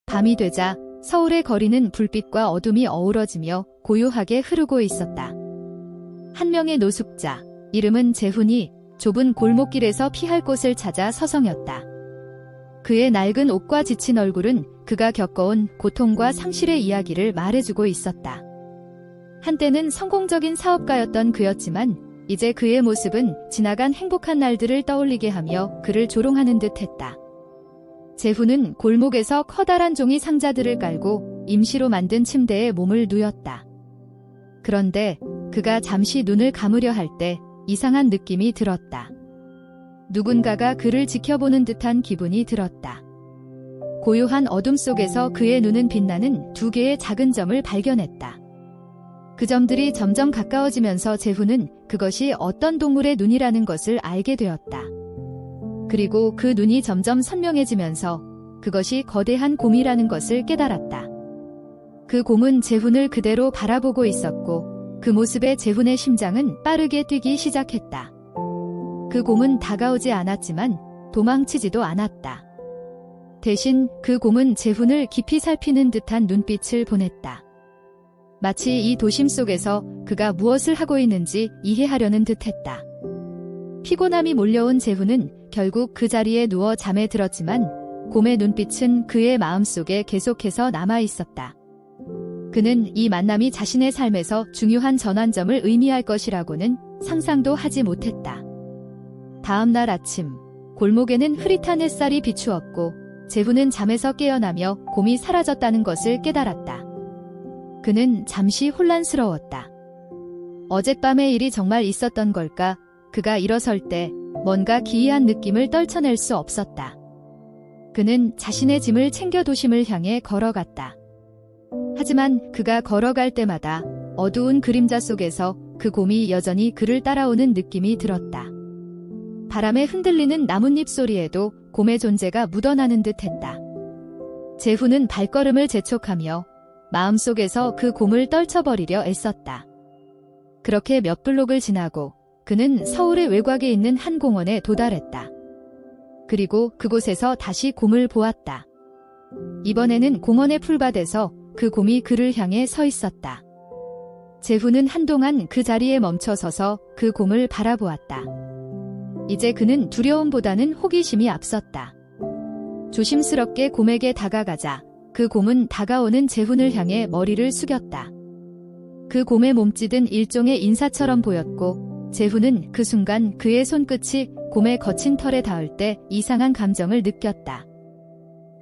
밤이 되자 서울의 거리는 불빛과 어둠이 어우러지며 고요하게 흐르고 있었다. 한 명의 노숙자, 이름은 재훈이 좁은 골목길에서 피할 곳을 찾아 서성였다. 그의 낡은 옷과 지친 얼굴은 그가 겪어온 고통과 상실의 이야기를 말해주고 있었다. 한때는 성공적인 사업가였던 그였지만 이제 그의 모습은 지나간 행복한 날들을 떠올리게 하며 그를 조롱하는 듯했다. 재훈은 골목에서 커다란 종이 상자들을 깔고 임시로 만든 침대에 몸을 누였다. 그런데 그가 잠시 눈을 감으려 할 때 이상한 느낌이 들었다. 누군가가 그를 지켜보는 듯한 기분이 들었다. 고요한 어둠 속에서 그의 눈은 빛나는 두 개의 작은 점을 발견했다. 그 점들이 점점 가까워지면서 재훈은 그것이 어떤 동물의 눈이라는 것을 알게 되었다. 그리고 그 눈이 점점 선명해지면서 그것이 거대한 곰이라는 것을 깨달았다. 그 곰은 재훈을 그대로 바라보고 있었고 그 모습에 재훈의 심장은 빠르게 뛰기 시작했다. 그 곰은 다가오지 않았지만 도망치지도 않았다. 대신 그 곰은 재훈을 깊이 살피는 듯한 눈빛을 보냈다. 마치 이 도심 속에서 그가 무엇을 하고 있는지 이해하려는 듯했다. 피곤함이 몰려온 재훈은 결국 그 자리에 누워 잠에 들었지만 곰의 눈빛은 그의 마음속에 계속해서 남아있었다. 그는 이 만남이 자신의 삶에서 중요한 전환점을 의미할 것이라고는 상상도 하지 못했다. 다음 날 아침, 골목에는 흐릿한 햇살이 비추었고 재훈은 잠에서 깨어나며 곰이 사라졌다는 것을 깨달았다. 그는 잠시 혼란스러웠다. 어젯밤의 일이 정말 있었던 걸까? 그가 일어설 때 뭔가 기이한 느낌을 떨쳐낼 수 없었다. 그는 자신의 짐을 챙겨 도심을 향해 걸어갔다. 하지만 그가 걸어갈 때마다 어두운 그림자 속에서 그 곰이 여전히 그를 따라오는 느낌이 들었다. 바람에 흔들리는 나뭇잎 소리에도 곰의 존재가 묻어나는 듯했다. 재훈은 발걸음을 재촉하며 마음속에서 그 곰을 떨쳐버리려 애썼다. 그렇게 몇 블록을 지나고 그는 서울의 외곽에 있는 한 공원에 도달했다. 그리고 그곳에서 다시 곰을 보았다. 이번에는 공원의 풀밭에서 그 곰이 그를 향해 서 있었다. 재훈은 한동안 그 자리에 멈춰 서서 그 곰을 바라보았다. 이제 그는 두려움보다는 호기심이 앞섰다. 조심스럽게 곰에게 다가가자 그 곰은 다가오는 재훈을 향해 머리를 숙였다. 그 곰의 몸짓은 일종의 인사처럼 보였고 재훈은 그 순간 그의 손끝이 곰의 거친 털에 닿을 때 이상한 감정을 느꼈다.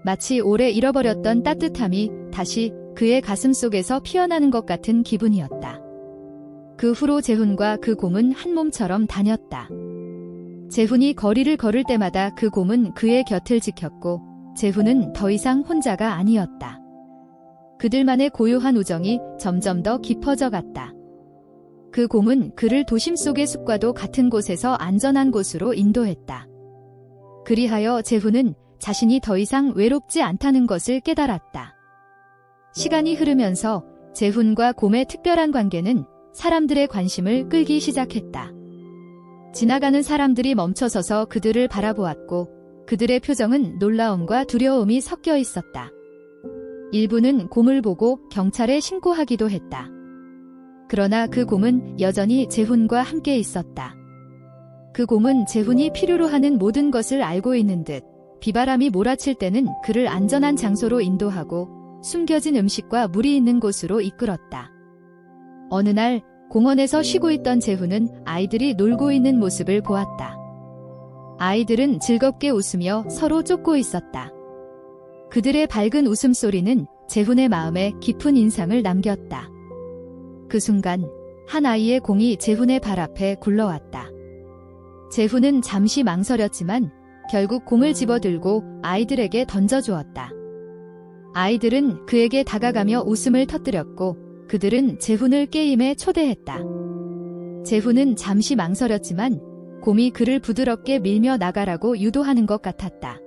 마치 오래 잃어버렸던 따뜻함이 다시 그의 가슴 속에서 피어나는 것 같은 기분이었다. 그 후로 재훈과 그 곰은 한 몸처럼 다녔다. 재훈이 거리를 걸을 때마다 그 곰은 그의 곁을 지켰고 재훈은 더 이상 혼자가 아니었다. 그들만의 고요한 우정이 점점 더 깊어져 갔다. 그 곰은 그를 도심 속의 숲과도 같은 곳에서 안전한 곳으로 인도했다. 그리하여 재훈은 자신이 더 이상 외롭지 않다는 것을 깨달았다. 시간이 흐르면서 재훈과 곰의 특별한 관계는 사람들의 관심을 끌기 시작했다. 지나가는 사람들이 멈춰서서 그들을 바라보았고 그들의 표정은 놀라움과 두려움이 섞여 있었다. 일부는 곰을 보고 경찰에 신고하기도 했다. 그러나 그 곰은 여전히 재훈과 함께 있었다. 그 곰은 재훈이 필요로 하는 모든 것을 알고 있는 듯 비바람이 몰아칠 때는 그를 안전한 장소로 인도하고 숨겨진 음식과 물이 있는 곳으로 이끌었다. 어느 날 공원에서 쉬고 있던 재훈은 아이들이 놀고 있는 모습을 보았다. 아이들은 즐겁게 웃으며 서로 쫓고 있었다. 그들의 밝은 웃음소리는 재훈의 마음에 깊은 인상을 남겼다. 그 순간 한 아이의 공이 재훈의 발 앞에 굴러왔다. 재훈은 잠시 망설였지만 결국 공을 집어들고 아이들에게 던져주었다. 아이들은 그에게 다가가며 웃음을 터뜨렸고 그들은 재훈을 게임에 초대했다. 재훈은 잠시 망설였지만 곰이 그를 부드럽게 밀며 나가라고 유도하는 것 같았다.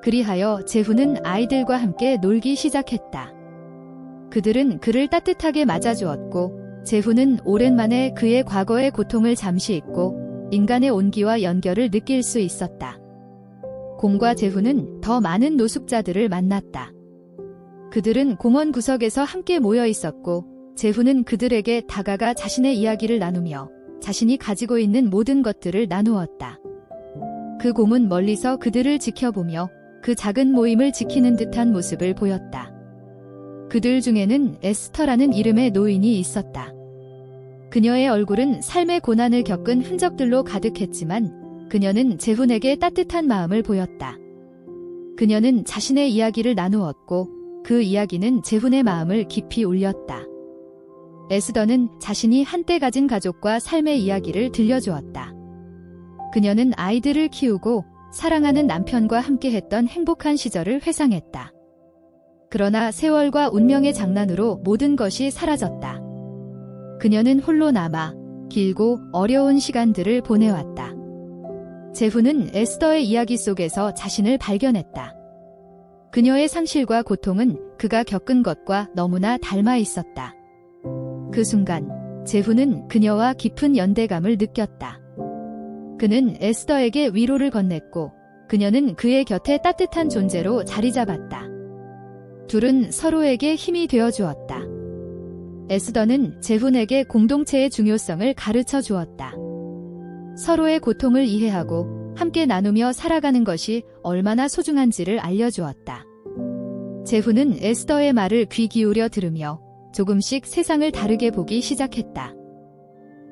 그리하여 재훈은 아이들과 함께 놀기 시작했다. 그들은 그를 따뜻하게 맞아주었고 재훈은 오랜만에 그의 과거의 고통을 잠시 잊고 인간의 온기와 연결을 느낄 수 있었다. 곰과 재훈은 더 많은 노숙자들을 만났다. 그들은 공원 구석에서 함께 모여 있었고 제후는 그들에게 다가가 자신의 이야기를 나누며 자신이 가지고 있는 모든 것들을 나누었다. 그 곰은 멀리서 그들을 지켜보며 그 작은 모임을 지키는 듯한 모습을 보였다. 그들 중에는 에스터라는 이름의 노인이 있었다. 그녀의 얼굴은 삶의 고난을 겪은 흔적들로 가득했지만 그녀는 제훈에게 따뜻한 마음을 보였다. 그녀는 자신의 이야기를 나누었고 그 이야기는 제훈의 마음을 깊이 울렸다. 에스더는 자신이 한때 가진 가족과 삶의 이야기를 들려주었다. 그녀는 아이들을 키우고 사랑하는 남편과 함께했던 행복한 시절을 회상했다. 그러나 세월과 운명의 장난으로 모든 것이 사라졌다. 그녀는 홀로 남아 길고 어려운 시간들을 보내왔다. 제후는 에스더의 이야기 속에서 자신을 발견했다. 그녀의 상실과 고통은 그가 겪은 것과 너무나 닮아 있었다. 그 순간 제후는 그녀와 깊은 연대감을 느꼈다. 그는 에스더에게 위로를 건넸고 그녀는 그의 곁에 따뜻한 존재로 자리 잡았다. 둘은 서로에게 힘이 되어 주었다. 에스더는 제훈에게 공동체의 중요성을 가르쳐 주었다. 서로의 고통을 이해하고 함께 나누며 살아가는 것이 얼마나 소중한지를 알려주었다. 제훈은 에스더의 말을 귀 기울여 들으며 조금씩 세상을 다르게 보기 시작했다.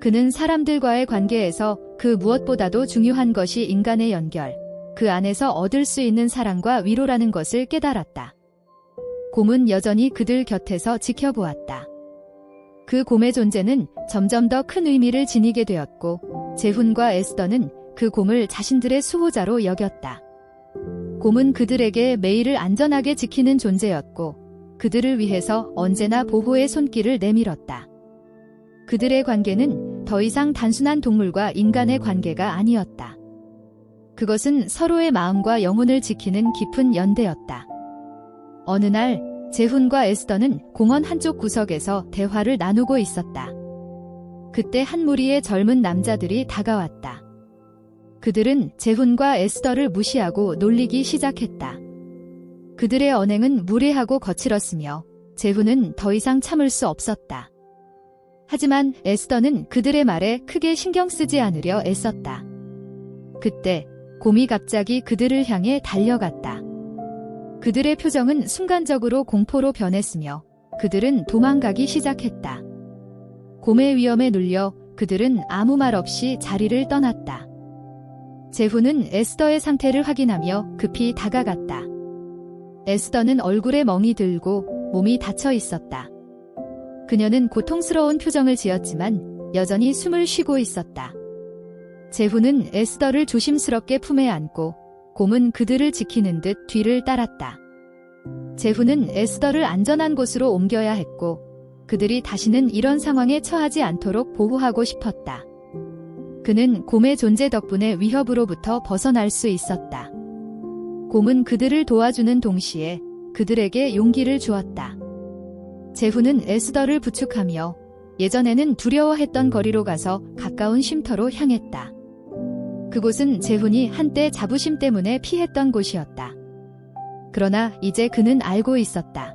그는 사람들과의 관계에서 그 무엇보다도 중요한 것이 인간의 연결, 그 안에서 얻을 수 있는 사랑과 위로라는 것을 깨달았다. 곰은 여전히 그들 곁에서 지켜보았다. 그 곰의 존재는 점점 더 큰 의미를 지니게 되었고 제훈과 에스더는 그 곰을 자신들의 수호자로 여겼다. 곰은 그들에게 매일을 안전하게 지키는 존재였고 그들을 위해서 언제나 보호의 손길을 내밀었다. 그들의 관계는 더 이상 단순한 동물과 인간의 관계가 아니었다. 그것은 서로의 마음과 영혼을 지키는 깊은 연대였다. 어느 날 제훈과 에스더는 공원 한쪽 구석에서 대화를 나누고 있었다. 그때 한 무리의 젊은 남자들이 다가왔다. 그들은 제훈과 에스더를 무시하고 놀리기 시작했다. 그들의 언행은 무례하고 거칠었으며 제훈은 더 이상 참을 수 없었다. 하지만 에스더는 그들의 말에 크게 신경 쓰지 않으려 애썼다. 그때 곰이 갑자기 그들을 향해 달려갔다. 그들의 표정은 순간적으로 공포로 변했으며 그들은 도망가기 시작했다. 곰의 위험에 눌려 그들은 아무 말 없이 자리를 떠났다. 제훈은 에스더의 상태를 확인하며 급히 다가갔다. 에스더는 얼굴에 멍이 들고 몸이 닫혀 있었다. 그녀는 고통스러운 표정을 지었지만 여전히 숨을 쉬고 있었다. 제훈은 에스더를 조심스럽게 품에 안고 곰은 그들을 지키는 듯 뒤를 따랐다. 제훈은 에스더를 안전한 곳으로 옮겨야 했고 그들이 다시는 이런 상황에 처하지 않도록 보호하고 싶었다. 그는 곰의 존재 덕분에 위협으로부터 벗어날 수 있었다. 곰은 그들을 도와주는 동시에 그들에게 용기를 주었다. 제훈은 에스더를 부축하며 예전에는 두려워했던 거리로 가서 가까운 쉼터로 향했다. 그곳은 제훈이 한때 자부심 때문에 피했던 곳이었다. 그러나 이제 그는 알고 있었다.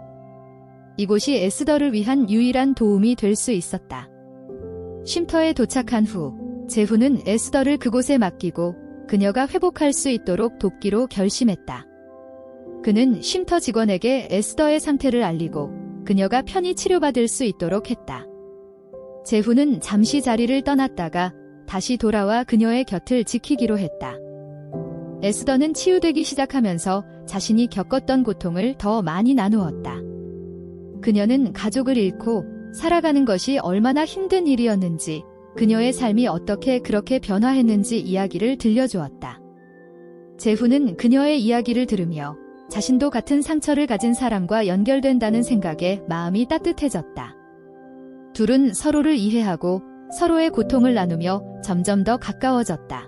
이곳이 에스더를 위한 유일한 도움이 될 수 있었다. 쉼터에 도착한 후 제훈은 에스더를 그곳에 맡기고 그녀가 회복할 수 있도록 돕기로 결심했다. 그는 쉼터 직원에게 에스더의 상태를 알리고 그녀가 편히 치료받을 수 있도록 했다. 제훈은 잠시 자리를 떠났다가 다시 돌아와 그녀의 곁을 지키기로 했다. 에스더는 치유되기 시작하면서 자신이 겪었던 고통을 더 많이 나누었다. 그녀는 가족을 잃고 살아가는 것이 얼마나 힘든 일이었는지, 그녀의 삶이 어떻게 그렇게 변화했는지 이야기를 들려주었다. 제훈은 그녀의 이야기를 들으며 자신도 같은 상처를 가진 사람과 연결된다는 생각에 마음이 따뜻해졌다. 둘은 서로를 이해하고 서로의 고통을 나누며 점점 더 가까워졌다.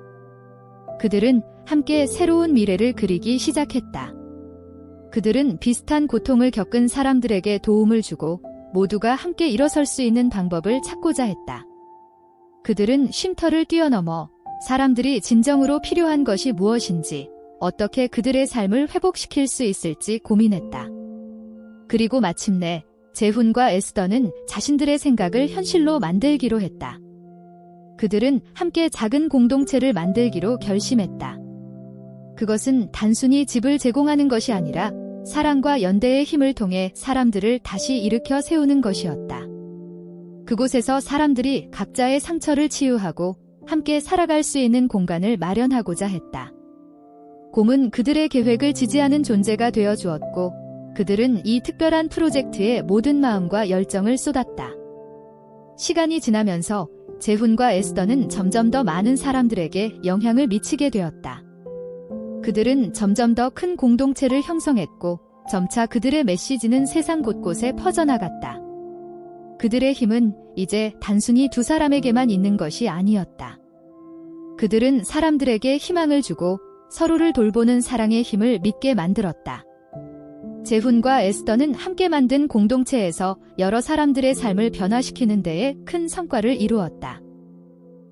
그들은 함께 새로운 미래를 그리기 시작했다. 그들은 비슷한 고통을 겪은 사람들에게 도움을 주고 모두가 함께 일어설 수 있는 방법을 찾고자 했다. 그들은 쉼터를 뛰어넘어 사람들이 진정으로 필요한 것이 무엇인지, 어떻게 그들의 삶을 회복시킬 수 있을지 고민했다. 그리고 마침내 재훈과 에스더는 자신들의 생각을 현실로 만들기로 했다. 그들은 함께 작은 공동체를 만들기로 결심했다. 그것은 단순히 집을 제공하는 것이 아니라 사랑과 연대의 힘을 통해 사람들을 다시 일으켜 세우는 것이었다. 그곳에서 사람들이 각자의 상처를 치유하고 함께 살아갈 수 있는 공간을 마련하고자 했다. 곰은 그들의 계획을 지지하는 존재가 되어 주었고, 그들은 이 특별한 프로젝트에 모든 마음과 열정을 쏟았다. 시간이 지나면서 재훈과 에스더는 점점 더 많은 사람들에게 영향을 미치게 되었다. 그들은 점점 더 큰 공동체를 형성했고, 점차 그들의 메시지는 세상 곳곳에 퍼져나갔다. 그들의 힘은 이제 단순히 두 사람에게만 있는 것이 아니었다. 그들은 사람들에게 희망을 주고 서로를 돌보는 사랑의 힘을 믿게 만들었다. 재훈과 에스더는 함께 만든 공동체에서 여러 사람들의 삶을 변화시키는 데에 큰 성과를 이루었다.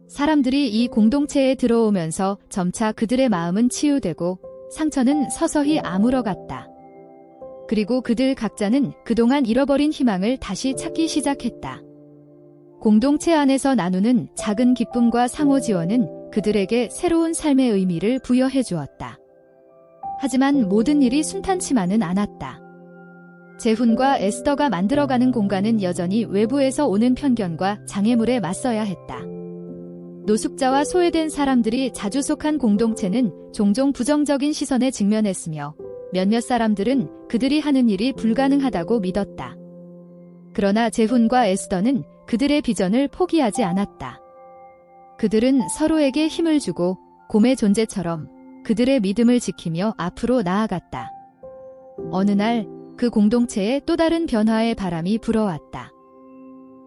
사람들이 이 공동체에 들어오면서 점차 그들의 마음은 치유되고 상처는 서서히 아물어갔다. 그리고 그들 각자는 그동안 잃어버린 희망을 다시 찾기 시작했다. 공동체 안에서 나누는 작은 기쁨과 상호 지원은 그들에게 새로운 삶의 의미를 부여해 주었다. 하지만 모든 일이 순탄치만은 않았다. 재훈과 에스더가 만들어가는 공간은 여전히 외부에서 오는 편견과 장애물에 맞서야 했다. 노숙자와 소외된 사람들이 자주 속한 공동체는 종종 부정적인 시선에 직면했으며 몇몇 사람들은 그들이 하는 일이 불가능하다고 믿었다. 그러나 재훈과 에스더는 그들의 비전을 포기하지 않았다. 그들은 서로에게 힘을 주고 곰의 존재처럼 그들의 믿음을 지키며 앞으로 나아갔다. 어느 날 그 공동체에 또 다른 변화의 바람이 불어왔다.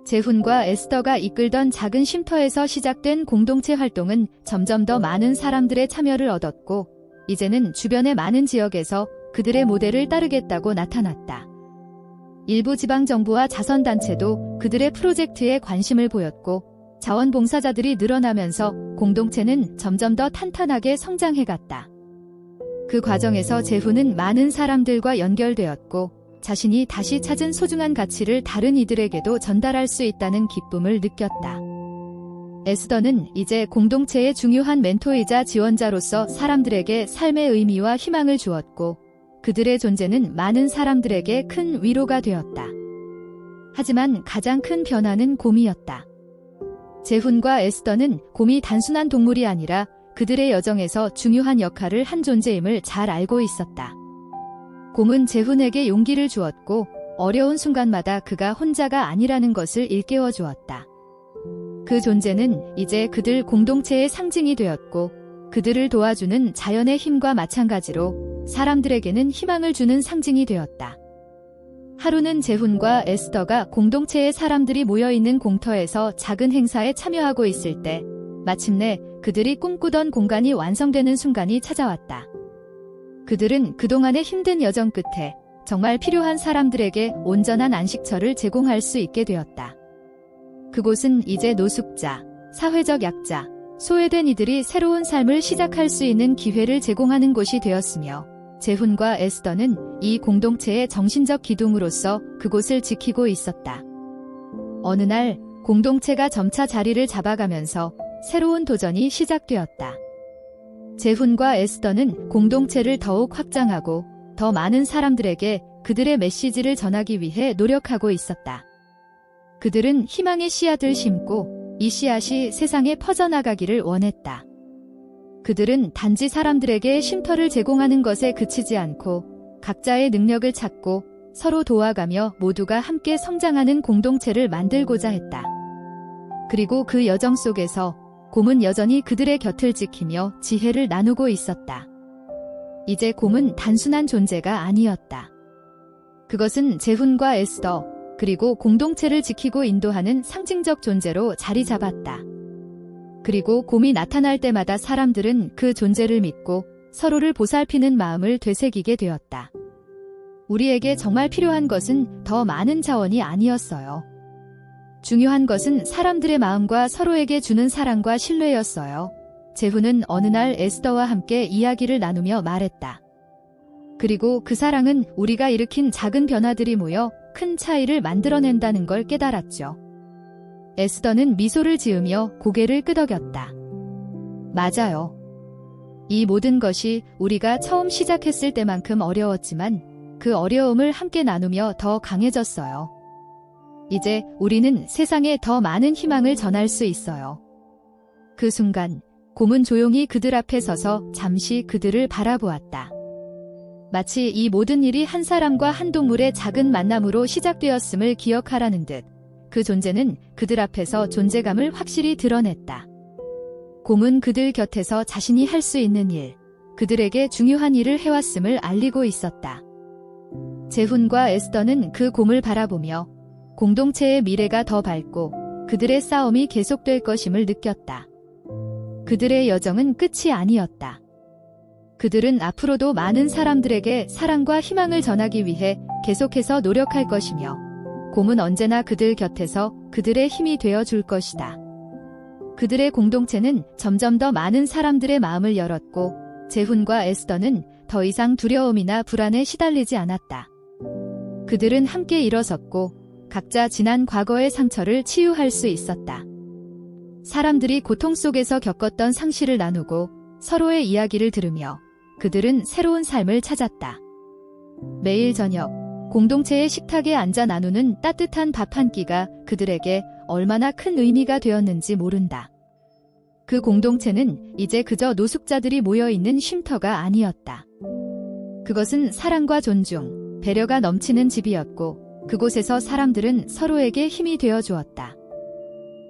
재훈과 에스더가 이끌던 작은 쉼터에서 시작된 공동체 활동은 점점 더 많은 사람들의 참여를 얻었고, 이제는 주변의 많은 지역에서 그들의 모델을 따르겠다고 나타났다. 일부 지방정부와 자선단체도 그들의 프로젝트에 관심을 보였고, 자원봉사자들이 늘어나면서 공동체는 점점 더 탄탄하게 성장해갔다. 그 과정에서 재훈은 많은 사람들과 연결되었고, 자신이 다시 찾은 소중한 가치를 다른 이들에게도 전달할 수 있다는 기쁨을 느꼈다. 에스더는 이제 공동체의 중요한 멘토이자 지원자로서 사람들에게 삶의 의미와 희망을 주었고, 그들의 존재는 많은 사람들에게 큰 위로가 되었다. 하지만 가장 큰 변화는 곰이었다. 재훈과 에스더는 곰이 단순한 동물이 아니라 그들의 여정에서 중요한 역할을 한 존재임을 잘 알고 있었다. 곰은 재훈에게 용기를 주었고, 어려운 순간마다 그가 혼자가 아니라는 것을 일깨워 주었다. 그 존재는 이제 그들 공동체의 상징이 되었고, 그들을 도와주는 자연의 힘과 마찬가지로 사람들에게는 희망을 주는 상징이 되었다. 하루는 재훈과 에스더가 공동체의 사람들이 모여있는 공터에서 작은 행사에 참여하고 있을 때, 마침내 그들이 꿈꾸던 공간이 완성되는 순간이 찾아왔다. 그들은 그동안의 힘든 여정 끝에 정말 필요한 사람들에게 온전한 안식처를 제공할 수 있게 되었다. 그곳은 이제 노숙자, 사회적 약자, 소외된 이들이 새로운 삶을 시작할 수 있는 기회를 제공하는 곳이 되었으며, 재훈과 에스더는 이 공동체의 정신적 기둥으로서 그곳을 지키고 있었다. 어느 날 공동체가 점차 자리를 잡아가면서 새로운 도전이 시작되었다. 재훈과 에스더는 공동체를 더욱 확장하고 더 많은 사람들에게 그들의 메시지를 전하기 위해 노력하고 있었다. 그들은 희망의 씨앗을 심고 이 씨앗이 세상에 퍼져나가기를 원했다. 그들은 단지 사람들에게 쉼터를 제공하는 것에 그치지 않고 각자의 능력을 찾고 서로 도와가며 모두가 함께 성장하는 공동체를 만들고자 했다. 그리고 그 여정 속에서 곰은 여전히 그들의 곁을 지키며 지혜를 나누고 있었다. 이제 곰은 단순한 존재가 아니었다. 그것은 재훈과 에스더, 그리고 공동체를 지키고 인도하는 상징적 존재로 자리 잡았다. 그리고 곰이 나타날 때마다 사람들은 그 존재를 믿고 서로를 보살피는 마음을 되새기게 되었다. 우리에게 정말 필요한 것은 더 많은 자원이 아니었어요. 중요한 것은 사람들의 마음과 서로에게 주는 사랑과 신뢰였어요. 재훈은 어느 날 에스더와 함께 이야기를 나누며 말했다. 그리고 그 사랑은 우리가 일으킨 작은 변화들이 모여 큰 차이를 만들어낸다는 걸 깨달았죠. 에스더는 미소를 지으며 고개를 끄덕였다. 맞아요. 이 모든 것이 우리가 처음 시작했을 때만큼 어려웠지만 그 어려움을 함께 나누며 더 강해졌어요. 이제 우리는 세상에 더 많은 희망을 전할 수 있어요. 그 순간 곰은 조용히 그들 앞에 서서 잠시 그들을 바라보았다. 마치 이 모든 일이 한 사람과 한 동물의 작은 만남으로 시작되었음을 기억하라는 듯 그 존재는 그들 앞에서 존재감을 확실히 드러냈다. 곰은 그들 곁에서 자신이 할 수 있는 일, 그들에게 중요한 일을 해왔음을 알리고 있었다. 제훈과 에스더는 그 곰을 바라보며 공동체의 미래가 더 밝고 그들의 싸움이 계속될 것임을 느꼈다. 그들의 여정은 끝이 아니었다. 그들은 앞으로도 많은 사람들에게 사랑과 희망을 전하기 위해 계속해서 노력할 것이며 곰은 언제나 그들 곁에서 그들의 힘이 되어 줄 것이다. 그들의 공동체는 점점 더 많은 사람들의 마음을 열었고 제훈과 에스더는 더 이상 두려움이나 불안에 시달리지 않았다. 그들은 함께 일어섰고 각자 지난 과거의 상처를 치유할 수 있었다. 사람들이 고통 속에서 겪었던 상실을 나누고 서로의 이야기를 들으며 그들은 새로운 삶을 찾았다. 매일 저녁 공동체의 식탁에 앉아 나누는 따뜻한 밥 한 끼가 그들에게 얼마나 큰 의미가 되었는지 모른다. 그 공동체는 이제 그저 노숙자들이 모여있는 쉼터가 아니었다. 그것은 사랑과 존중, 배려가 넘치는 집이었고 그곳에서 사람들은 서로에게 힘이 되어 주었다.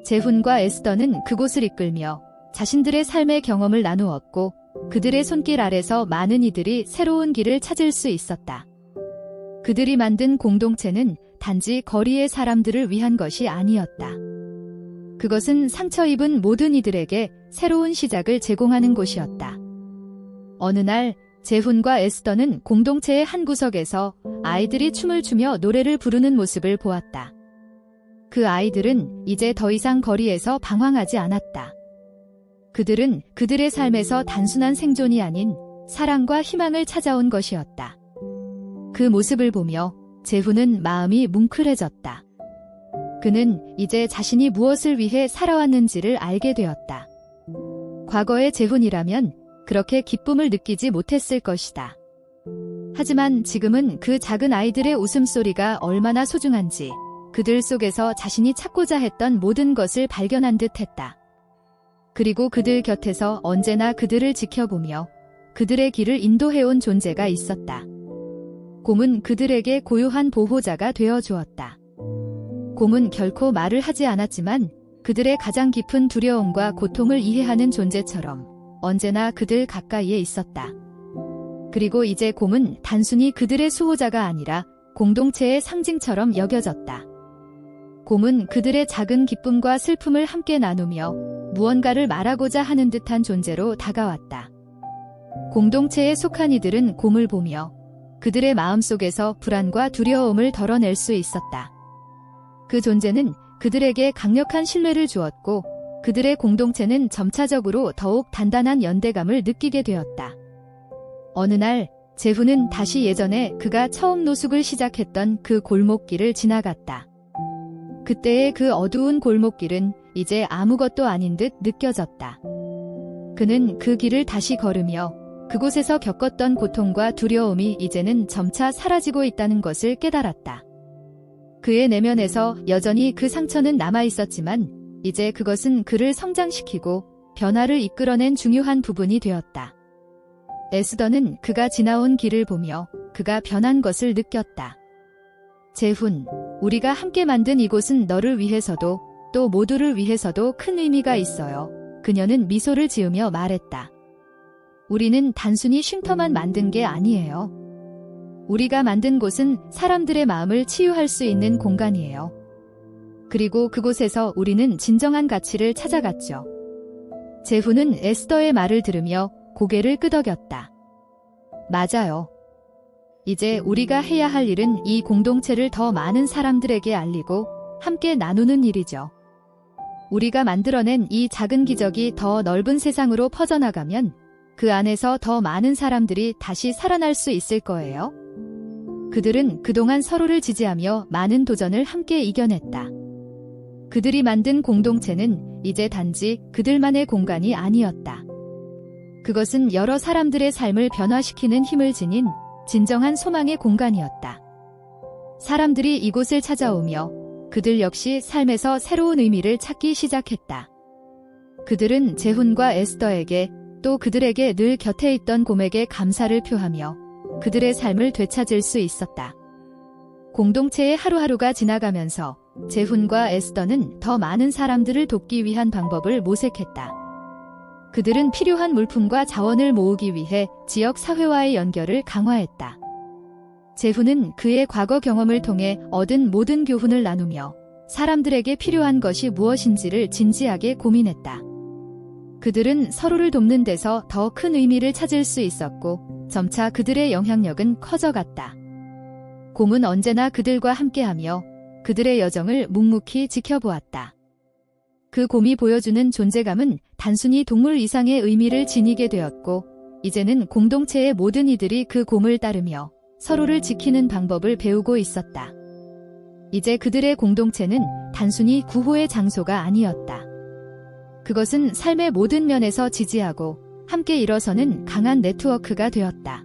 제훈과 에스더는 그곳을 이끌며 자신들의 삶의 경험을 나누었고 그들의 손길 아래서 많은 이들이 새로운 길을 찾을 수 있었다. 그들이 만든 공동체는 단지 거리의 사람들을 위한 것이 아니었다. 그것은 상처 입은 모든 이들에게 새로운 시작을 제공하는 곳이었다. 어느 날 제훈과 에스더는 공동체의 한 구석에서 아이들이 춤을 추며 노래를 부르는 모습을 보았다. 그 아이들은 이제 더 이상 거리에서 방황하지 않았다. 그들은 그들의 삶에서 단순한 생존이 아닌 사랑과 희망을 찾아온 것이었다. 그 모습을 보며 제훈은 마음이 뭉클해졌다. 그는 이제 자신이 무엇을 위해 살아왔는지를 알게 되었다. 과거의 제훈이라면 그렇게 기쁨을 느끼지 못했을 것이다. 하지만 지금은 그 작은 아이들의 웃음소리가 얼마나 소중한지 그들 속에서 자신이 찾고자 했던 모든 것을 발견한 듯 했다. 그리고 그들 곁에서 언제나 그들을 지켜보며 그들의 길을 인도해온 존재가 있었다. 곰은 그들에게 고요한 보호자가 되어 주었다. 곰은 결코 말을 하지 않았지만 그들의 가장 깊은 두려움과 고통을 이해하는 존재처럼 언제나 그들 가까이에 있었다. 그리고 이제 곰은 단순히 그들의 수호자가 아니라 공동체의 상징처럼 여겨졌다. 곰은 그들의 작은 기쁨과 슬픔을 함께 나누며 무언가를 말하고자 하는 듯한 존재로 다가왔다. 공동체에 속한 이들은 곰을 보며 그들의 마음속에서 불안과 두려움을 덜어낼 수 있었다. 그 존재는 그들에게 강력한 신뢰를 주었고 그들의 공동체는 점차적으로 더욱 단단한 연대감을 느끼게 되었다. 어느 날 제훈은 다시 예전에 그가 처음 노숙을 시작했던 그 골목길을 지나갔다. 그때의 그 어두운 골목길은 이제 아무것도 아닌 듯 느껴졌다. 그는 그 길을 다시 걸으며 그곳에서 겪었던 고통과 두려움이 이제는 점차 사라지고 있다는 것을 깨달았다. 그의 내면에서 여전히 그 상처는 남아있었지만 이제 그것은 그를 성장시키고 변화를 이끌어낸 중요한 부분이 되었다. 에스더는 그가 지나온 길을 보며 그가 변한 것을 느꼈다. 제훈, 우리가 함께 만든 이곳은 너를 위해서도 또 모두를 위해서도 큰 의미가 있어요. 그녀는 미소를 지으며 말했다. 우리는 단순히 쉼터만 만든 게 아니에요. 우리가 만든 곳은 사람들의 마음을 치유할 수 있는 공간이에요. 그리고 그곳에서 우리는 진정한 가치를 찾아갔죠. 제훈은 에스더의 말을 들으며 고개를 끄덕였다. 맞아요. 이제 우리가 해야 할 일은 이 공동체를 더 많은 사람들에게 알리고 함께 나누는 일이죠. 우리가 만들어낸 이 작은 기적이 더 넓은 세상으로 퍼져나가면 그 안에서 더 많은 사람들이 다시 살아날 수 있을 거예요. 그들은 그동안 서로를 지지하며 많은 도전을 함께 이겨냈다. 그들이 만든 공동체는 이제 단지 그들만의 공간이 아니었다. 그것은 여러 사람들의 삶을 변화시키는 힘을 지닌 진정한 소망의 공간이었다. 사람들이 이곳을 찾아오며 그들 역시 삶에서 새로운 의미를 찾기 시작했다. 그들은 재훈과 에스더에게 또 그들에게 늘 곁에 있던 곰에게 감사를 표하며 그들의 삶을 되찾을 수 있었다. 공동체의 하루하루가 지나가면서 재훈과 에스더는 더 많은 사람들을 돕기 위한 방법을 모색했다. 그들은 필요한 물품과 자원을 모으기 위해 지역 사회와의 연결을 강화했다. 재훈은 그의 과거 경험을 통해 얻은 모든 교훈을 나누며 사람들에게 필요한 것이 무엇인지를 진지하게 고민했다. 그들은 서로를 돕는 데서 더 큰 의미를 찾을 수 있었고 점차 그들의 영향력은 커져갔다. 곰은 언제나 그들과 함께하며 그들의 여정을 묵묵히 지켜보았다. 그 곰이 보여주는 존재감은 단순히 동물 이상의 의미를 지니게 되었고 이제는 공동체의 모든 이들이 그 곰을 따르며 서로를 지키는 방법을 배우고 있었다. 이제 그들의 공동체는 단순히 구호의 장소가 아니었다. 그것은 삶의 모든 면에서 지지하고 함께 일어서는 강한 네트워크가 되었다.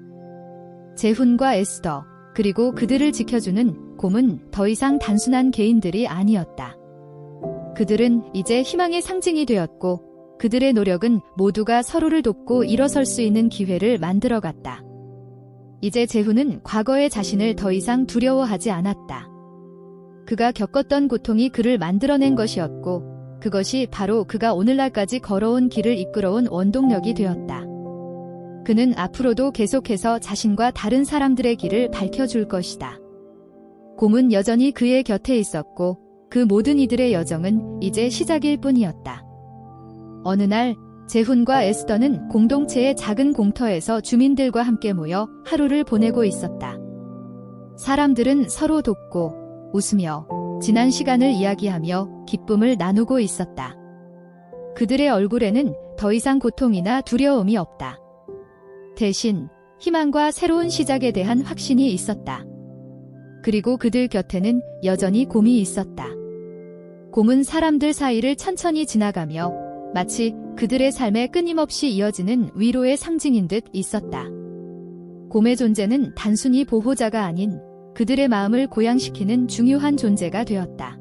재훈과 에스더, 그리고 그들을 지켜주는 곰은 더 이상 단순한 개인들이 아니었다. 그들은 이제 희망의 상징이 되었고 그들의 노력은 모두가 서로를 돕고 일어설 수 있는 기회를 만들어갔다. 이제 재훈은 과거의 자신을 더 이상 두려워하지 않았다. 그가 겪었던 고통이 그를 만들어낸 것이었고 그것이 바로 그가 오늘날까지 걸어온 길을 이끌어온 원동력이 되었다. 그는 앞으로도 계속해서 자신과 다른 사람들의 길을 밝혀줄 것이다. 곰은 여전히 그의 곁에 있었고 그 모든 이들의 여정은 이제 시작일 뿐이었다. 어느 날 재훈과 에스더는 공동체의 작은 공터에서 주민들과 함께 모여 하루를 보내고 있었다. 사람들은 서로 돕고 웃으며 지난 시간을 이야기하며 기쁨을 나누고 있었다. 그들의 얼굴에는 더 이상 고통이나 두려움이 없다. 대신 희망과 새로운 시작에 대한 확신이 있었다. 그리고 그들 곁에는 여전히 곰이 있었다. 곰은 사람들 사이를 천천히 지나가며 마치 그들의 삶에 끊임없이 이어지는 위로의 상징인 듯 있었다. 곰의 존재는 단순히 보호자가 아닌 그들의 마음을 고양시키는 중요한 존재가 되었다.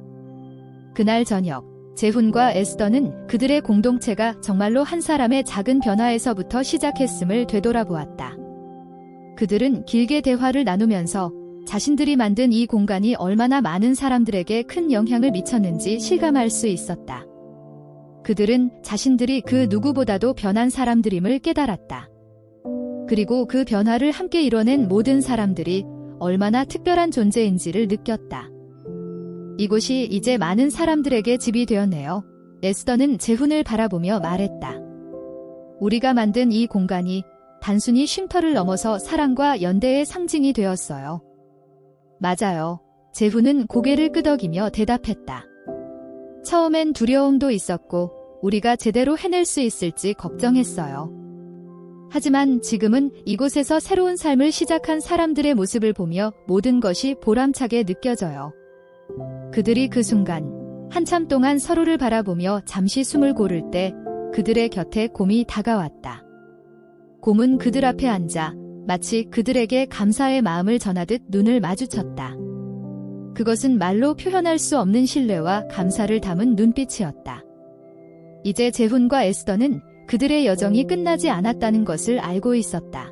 그날 저녁, 재훈과 에스더는 그들의 공동체가 정말로 한 사람의 작은 변화에서부터 시작했음을 되돌아보았다. 그들은 길게 대화를 나누면서 자신들이 만든 이 공간이 얼마나 많은 사람들에게 큰 영향을 미쳤는지 실감할 수 있었다. 그들은 자신들이 그 누구보다도 변한 사람들임을 깨달았다. 그리고 그 변화를 함께 이뤄낸 모든 사람들이 얼마나 특별한 존재인지를 느꼈다. 이곳이 이제 많은 사람들에게 집이 되었네요. 에스더는 재훈을 바라보며 말했다. 우리가 만든 이 공간이 단순히 쉼터를 넘어서 사랑과 연대의 상징이 되었어요. 맞아요. 재훈은 고개를 끄덕이며 대답했다. 처음엔 두려움도 있었고 우리가 제대로 해낼 수 있을지 걱정했어요. 하지만 지금은 이곳에서 새로운 삶을 시작한 사람들의 모습을 보며 모든 것이 보람차게 느껴져요. 그들이 그 순간 한참 동안 서로를 바라보며 잠시 숨을 고를 때 그들의 곁에 곰이 다가왔다. 곰은 그들 앞에 앉아 마치 그들에게 감사의 마음을 전하듯 눈을 마주쳤다. 그것은 말로 표현할 수 없는 신뢰와 감사를 담은 눈빛이었다. 이제 재훈과 에스더는 그들의 여정이 끝나지 않았다는 것을 알고 있었다.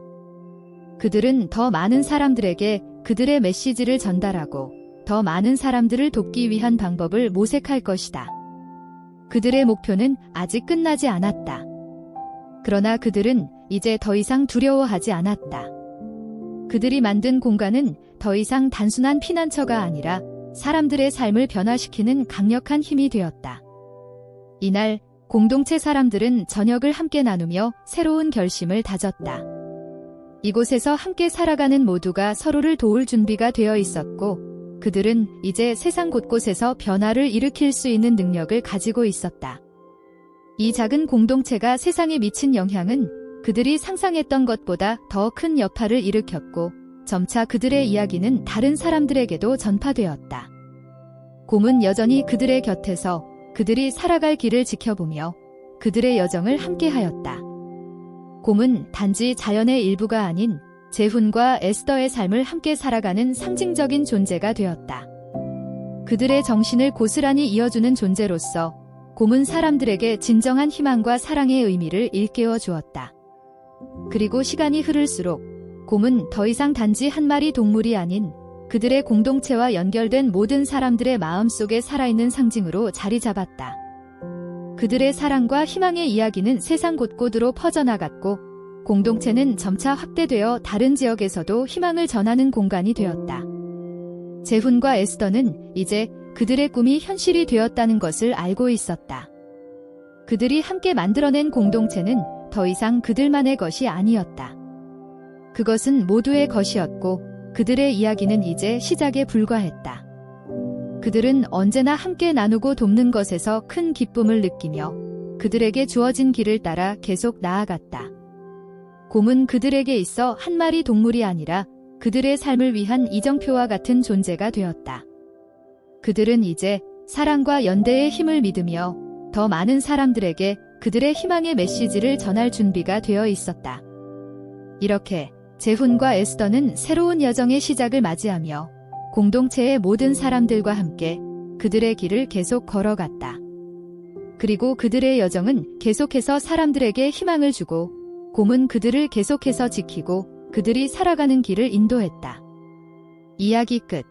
그들은 더 많은 사람들에게 그들의 메시지를 전달하고 더 많은 사람들을 돕기 위한 방법을 모색할 것이다. 그들의 목표는 아직 끝나지 않았다. 그러나 그들은 이제 더 이상 두려워하지 않았다. 그들이 만든 공간은 더 이상 단순한 피난처가 아니라 사람들의 삶을 변화시키는 강력한 힘이 되었다. 이날 공동체 사람들은 저녁을 함께 나누며 새로운 결심을 다졌다. 이곳에서 함께 살아가는 모두가 서로를 도울 준비가 되어 있었고 그들은 이제 세상 곳곳에서 변화를 일으킬 수 있는 능력을 가지고 있었다. 이 작은 공동체가 세상에 미친 영향은 그들이 상상했던 것보다 더 큰 여파를 일으켰고 점차 그들의 이야기는 다른 사람들에게도 전파되었다. 곰은 여전히 그들의 곁에서 그들이 살아갈 길을 지켜보며 그들의 여정을 함께하였다. 곰은 단지 자연의 일부가 아닌 재훈과 에스더의 삶을 함께 살아가는 상징적인 존재가 되었다. 그들의 정신을 고스란히 이어주는 존재로서 곰은 사람들에게 진정한 희망과 사랑의 의미를 일깨워 주었다. 그리고 시간이 흐를수록 곰은 더 이상 단지 한 마리 동물이 아닌 그들의 공동체와 연결된 모든 사람들의 마음속에 살아있는 상징으로 자리 잡았다. 그들의 사랑과 희망의 이야기는 세상 곳곳으로 퍼져나갔고 공동체는 점차 확대되어 다른 지역에서도 희망을 전하는 공간이 되었다. 재훈과 에스더는 이제 그들의 꿈이 현실이 되었다는 것을 알고 있었다. 그들이 함께 만들어낸 공동체는 더 이상 그들만의 것이 아니었다. 그것은 모두의 것이었고 그들의 이야기는 이제 시작에 불과했다. 그들은 언제나 함께 나누고 돕는 것에서 큰 기쁨을 느끼며 그들에게 주어진 길을 따라 계속 나아갔다. 곰은 그들에게 있어 한 마리 동물이 아니라 그들의 삶을 위한 이정표와 같은 존재가 되었다. 그들은 이제 사랑과 연대의 힘을 믿으며 더 많은 사람들에게 그들의 희망의 메시지를 전할 준비가 되어 있었다. 이렇게 재훈과 에스더는 새로운 여정의 시작을 맞이하며 공동체의 모든 사람들과 함께 그들의 길을 계속 걸어갔다. 그리고 그들의 여정은 계속해서 사람들에게 희망을 주고 곰은 그들을 계속해서 지키고 그들이 살아가는 길을 인도했다. 이야기 끝.